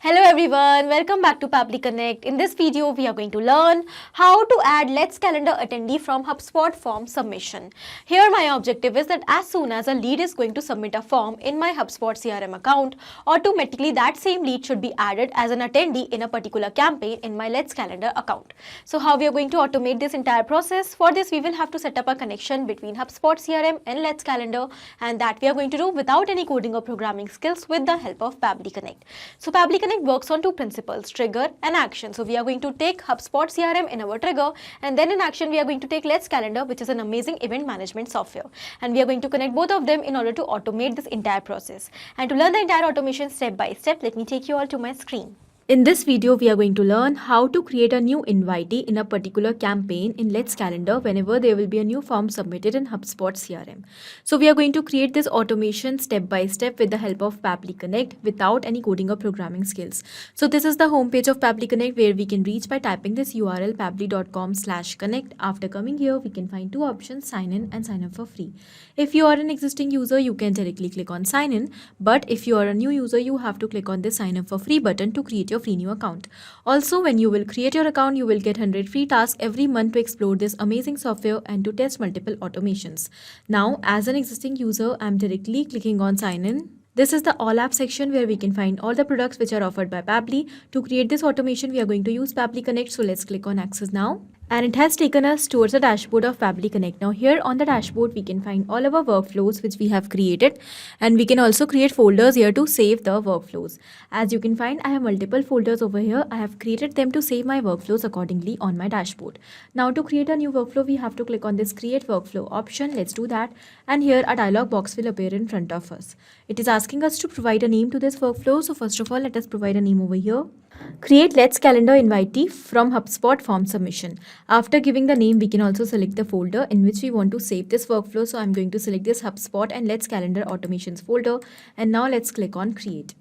Hello everyone, welcome back to Pabbly Connect. In this video, we are going to learn how to add Let's Calendar attendee from HubSpot form submission. Here my objective is that as soon as a lead is going to submit a form in my HubSpot CRM account, automatically that same lead should be added as an attendee in a particular campaign in my Let's Calendar account. So how we are going to automate this entire process? For this, we will have to set up a connection between HubSpot CRM and Let's Calendar, and that we are going to do without any coding or programming skills with the help of Pabbly Connect. So Pabbly Connect works on two principles, trigger and action. So we are going to take HubSpot CRM in our trigger, and then in action we are going to take Let's Calendar, which is an amazing event management software. And we are going to connect both of them in order to automate this entire process. And to learn the entire automation step by step, let me take you all to my screen. In this video, we are going to learn how to create a new invitee in a particular campaign in Let's Calendar whenever there will be a new form submitted in HubSpot CRM. So we are going to create this automation step by step with the help of Pabbly Connect without any coding or programming skills. So this is the homepage of Pabbly Connect where we can reach by typing this URL pabbly.com/connect. After coming here, we can find two options, sign in and sign up for free. If you are an existing user, you can directly click on sign in, but if you are a new user, you have to click on this sign up for free button to create your free new account. Also, when you will create your account, you will get 100 free tasks every month to explore this amazing software and to test multiple automations. Now, as an existing user, I'm directly clicking on sign in. This is the all app section where we can find all the products which are offered by Pabbly. To create this automation, we are going to use Pabbly Connect. So let's click on access now. And it has taken us towards the dashboard of Pabbly Connect. Now here on the dashboard, we can find all of our workflows which we have created, and we can also create folders here to save the workflows. As you can find, I have multiple folders over here. I have created them to save my workflows accordingly on my dashboard. Now to create a new workflow, we have to click on this create workflow option. Let's do that. And here a dialog box will appear in front of us. It is asking us to provide a name to this workflow. So first of all, let us provide a name over here. Create Let's Calendar invitee from HubSpot form submission. After giving the name, we can also select the folder in which we want to save this workflow. So I'm going to select this HubSpot and Let's Calendar automations folder. And now let's click on create.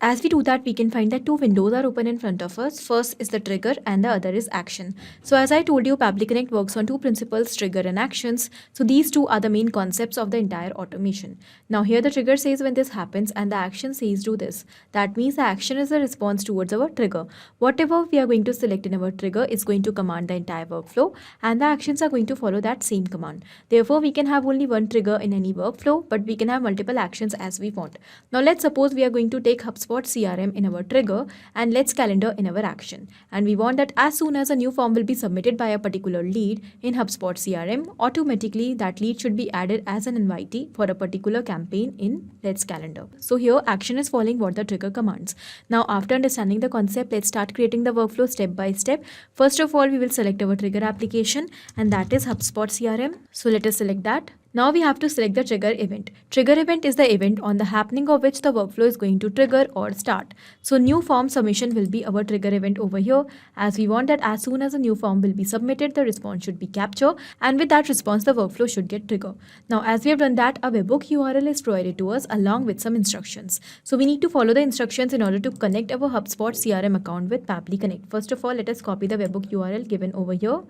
As we do that, we can find that two windows are open in front of us. First is the trigger and the other is action. So as I told you, Pabbly Connect works on two principles, trigger and actions. So these two are the main concepts of the entire automation. Now here the trigger says when this happens and the action says do this. That means the action is a response towards our trigger. Whatever we are going to select in our trigger is going to command the entire workflow, and the actions are going to follow that same command. Therefore, we can have only one trigger in any workflow, but we can have multiple actions as we want. Now let's suppose we are going to take HubSpot CRM in our trigger and Let's Calendar in our action, and we want that as soon as a new form will be submitted by a particular lead in HubSpot CRM, automatically that lead should be added as an invitee for a particular campaign in Let's Calendar. So here action is following what the trigger commands. Now after understanding the concept, let's start creating the workflow step by step. First of all, we will select our trigger application, and that is HubSpot CRM. So let us select that. Now we have to select the trigger event. Trigger event is the event on the happening of which the workflow is going to trigger or start. So new form submission will be our trigger event over here, as we want that as soon as a new form will be submitted, the response should be captured, and with that response the workflow should get triggered. Now as we have done that, a webhook URL is provided to us along with some instructions. So we need to follow the instructions in order to connect our HubSpot CRM account with Pabbly Connect. First of all, let us copy the webhook URL given over here.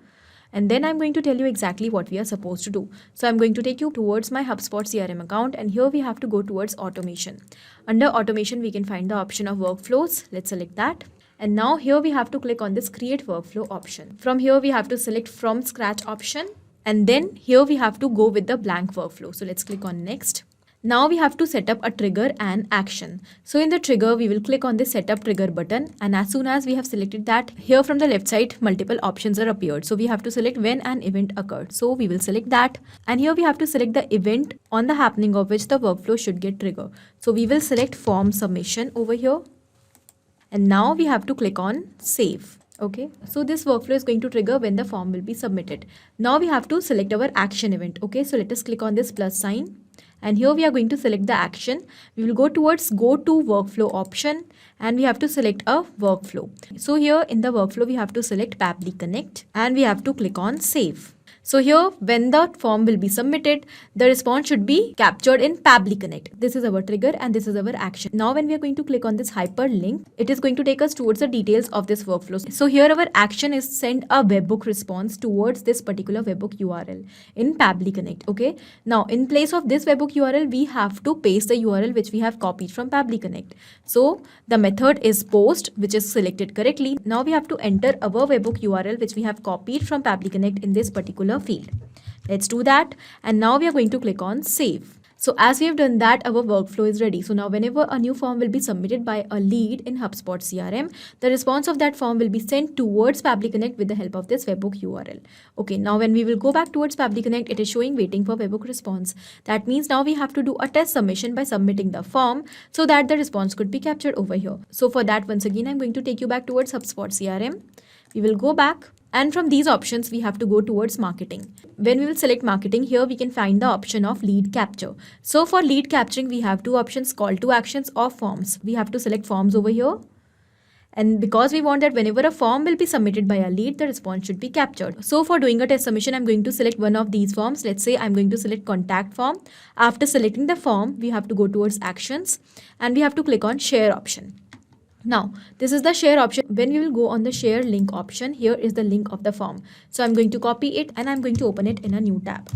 And then I'm going to tell you exactly what we are supposed to do. So I'm going to take you towards my HubSpot CRM account, and here we have to go towards automation. Under automation, we can find the option of workflows. Let's select that. And now here we have to click on this create workflow option. From here we have to select from scratch option, and then here we have to go with the blank workflow. So let's click on next. Now we have to set up a trigger and action. So in the trigger, we will click on the setup trigger button, and as soon as we have selected that, here from the left side, multiple options are appeared. So we have to select when an event occurred. So we will select that, and here we have to select the event on the happening of which the workflow should get triggered. So we will select form submission over here, and now we have to click on save. Okay, so this workflow is going to trigger when the form will be submitted. Now we have to select our action event. Okay, so let us click on this plus sign. And here we are going to select the action. We will go towards go to workflow option, and we have to select a workflow. So here in the workflow, we have to select Pabbly Connect, and we have to click on save. So here, when the form will be submitted, the response should be captured in Pabbly Connect. This is our trigger and this is our action. Now when we are going to click on this hyperlink, it is going to take us towards the details of this workflow. So here our action is send a webhook response towards this particular webhook URL in Pabbly Connect. Okay. Now in place of this webhook URL, we have to paste the URL which we have copied from Pabbly Connect. So the method is post, which is selected correctly. Now we have to enter our webhook URL which we have copied from Pabbly Connect in this particular field. Let's do that. And now we are going to click on save. So as we have done that, our workflow is ready. So now whenever a new form will be submitted by a lead in HubSpot CRM, the response of that form will be sent towards Pabbly Connect with the help of this webhook URL. Okay, now when we will go back towards Pabbly Connect, it is showing waiting for webhook response. That means now we have to do a test submission by submitting the form so that the response could be captured over here. So for that, once again, I'm going to take you back towards HubSpot CRM. We will go back. And from these options, we have to go towards marketing. When we will select marketing, here we can find the option of lead capture. So for lead capturing, we have two options, call to actions or forms. We have to select forms over here. And because we want that whenever a form will be submitted by a lead, the response should be captured. So for doing a test submission, I'm going to select one of these forms. Let's say I'm going to select contact form. After selecting the form, we have to go towards actions and we have to click on share option. Now, this is the share option. When we will go on the share link option, here is the link of the form. So I'm going to copy it and I'm going to open it in a new tab.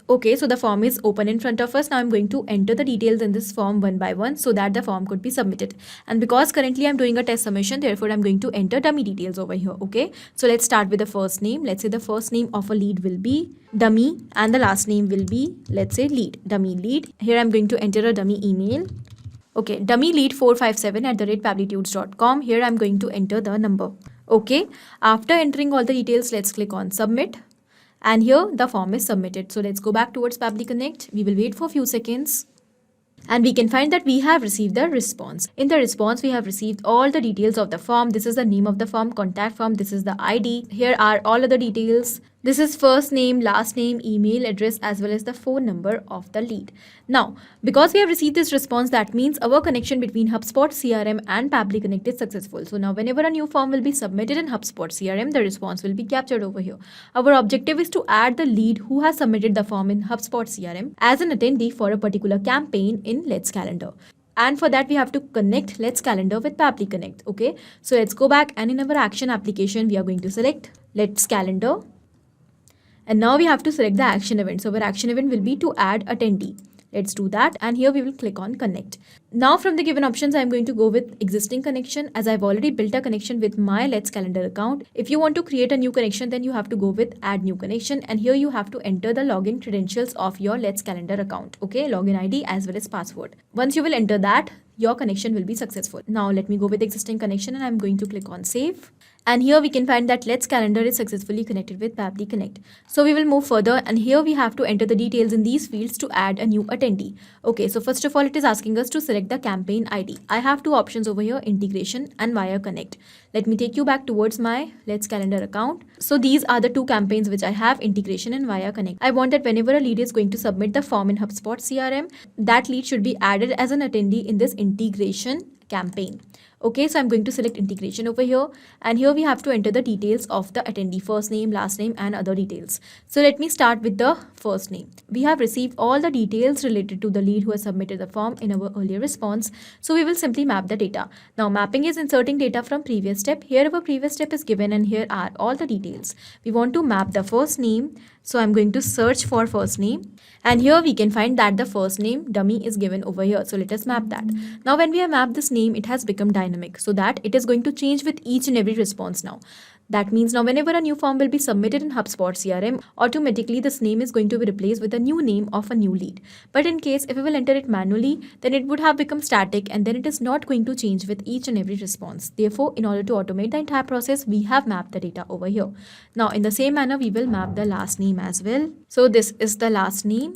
Okay, so the form is open in front of us. Now I'm going to enter the details in this form one by one so that the form could be submitted. And because currently I'm doing a test submission, therefore I'm going to enter dummy details over here. Okay, so let's start with the first name. Let's say the first name of a lead will be dummy and the last name will be, let's say, lead, dummy lead. Here I'm going to enter a dummy email. Okay, dummy lead 457@pabblitudes.com. Here I'm going to enter the number. Okay, after entering all the details, let's click on submit. And here the form is submitted. So let's go back towards Pabbly Connect. We will wait for a few seconds. And we can find that we have received the response. In the response, we have received all the details of the form. This is the name of the form, contact form. This is the ID. Here are all other details. This is first name, last name, email address, as well as the phone number of the lead. Now, because we have received this response, that means our connection between HubSpot CRM and Pabbly Connect is successful. So now whenever a new form will be submitted in HubSpot CRM, the response will be captured over here. Our objective is to add the lead who has submitted the form in HubSpot CRM as an attendee for a particular campaign in Let's Calendar. And for that, we have to connect Let's Calendar with Pabbly Connect. Okay, so let's go back and in our action application, we are going to select Let's Calendar. And now we have to select the action event. So our action event will be to add attendee. Let's do that. And here we will click on connect. Now from the given options, I'm going to go with existing connection as I've already built a connection with my Let's Calendar account. If you want to create a new connection, then you have to go with add new connection. And here you have to enter the login credentials of your Let's Calendar account. Okay, login ID as well as password. Once you will enter that, your connection will be successful. Now let me go with existing connection and I'm going to click on save. And here we can find that Let's Calendar is successfully connected with Pabbly Connect. So we will move further and here we have to enter the details in these fields to add a new attendee. Okay, so first of all, it is asking us to select the campaign ID. I have two options over here, integration and via connect. Let me take you back towards my Let's Calendar account. So these are the two campaigns which I have, integration and via connect. I want that whenever a lead is going to submit the form in HubSpot CRM, that lead should be added as an attendee in this integration campaign. Okay, so I'm going to select integration over here and here we have to enter the details of the attendee, first name, last name and other details. So let me start with the first name. We have received all the details related to the lead who has submitted the form in our earlier response. So we will simply map the data. Now mapping is inserting data from previous step. Here our previous step is given and here are all the details. We want to map the first name. So I'm going to search for first name and here we can find that the first name dummy is given over here. So let us map that. Now when we have mapped this name, it has become dynamic so that it is going to change with each and every response now. That means now whenever a new form will be submitted in HubSpot CRM, automatically this name is going to be replaced with a new name of a new lead. But in case if we will enter it manually, then it would have become static and then it is not going to change with each and every response. Therefore, in order to automate the entire process, we have mapped the data over here. Now in the same manner, we will map the last name as well. So this is the last name.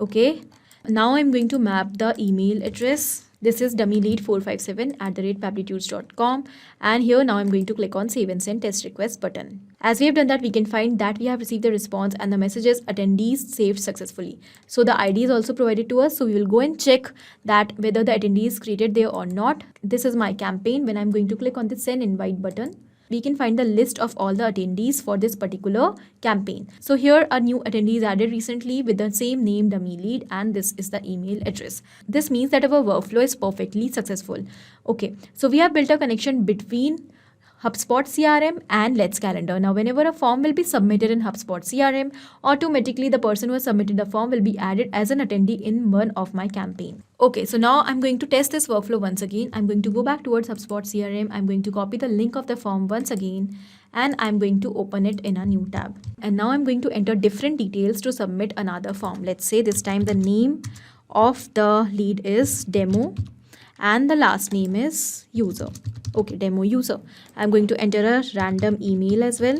Okay. Now I'm going to map the email address. This is dummylead457@pabblitudes.com and here now I'm going to click on save and send test request button. As we have done that, we can find that we have received the response and the message is attendees saved successfully. So the ID is also provided to us. So we will go and check that whether the attendee is created there or not. This is my campaign. When I'm going to click on the send invite button, we can find the list of all the attendees for this particular campaign. So here a new attendee is added recently with the same name, dummy lead, and this is the email address. This means that our workflow is perfectly successful. Okay, so we have built a connection between HubSpot CRM and Let's Calendar. Now, whenever a form will be submitted in HubSpot CRM, automatically the person who has submitted the form will be added as an attendee in one of my campaign. Okay, so now I'm going to test this workflow once again. I'm going to go back towards HubSpot CRM. I'm going to copy the link of the form once again, and I'm going to open it in a new tab. And now I'm going to enter different details to submit another form. Let's say this time the name of the lead is demo and the last name is user. Okay, demo user. I'm going to enter a random email as well.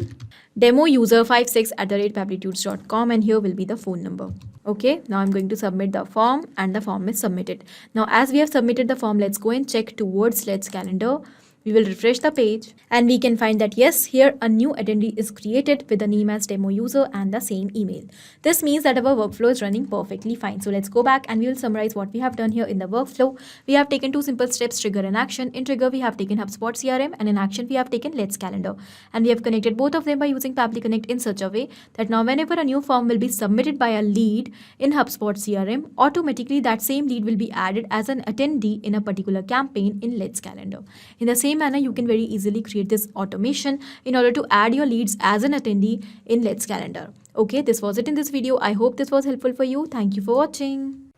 Demo user 56@pablitudes.com, and here will be the phone number. Okay, now I'm going to submit the form, and the form is submitted. Now, as we have submitted the form, let's go and check towards Let's Calendar. We will refresh the page and we can find that yes, here a new attendee is created with the name as demo user and the same email. This means that our workflow is running perfectly fine. So let's go back and we will summarize what we have done here in the workflow. We have taken two simple steps, trigger and action. In trigger, we have taken HubSpot CRM, and in action, we have taken Let's Calendar. And we have connected both of them by using Pabbly Connect in such a way that now whenever a new form will be submitted by a lead in HubSpot CRM, automatically that same lead will be added as an attendee in a particular campaign in Let's Calendar. In the same manner, you can very easily create this automation in order to add your leads as an attendee in Let's Calendar. Okay, this was it in this video. I hope this was helpful for you. Thank you for watching.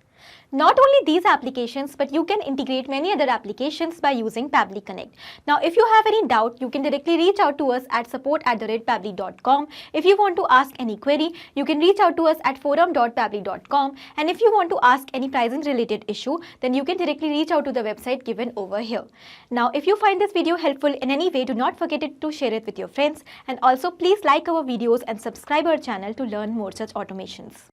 Not only these applications, but you can integrate many other applications by using Pabbly Connect. Now, if you have any doubt, you can directly reach out to us at support@pabbly.com. If you want to ask any query, you can reach out to us at forum.pabbly.com. And if you want to ask any pricing related issue, then you can directly reach out to the website given over here. Now, if you find this video helpful in any way, do not forget to share it with your friends. And also, please like our videos and subscribe our channel to learn more such automations.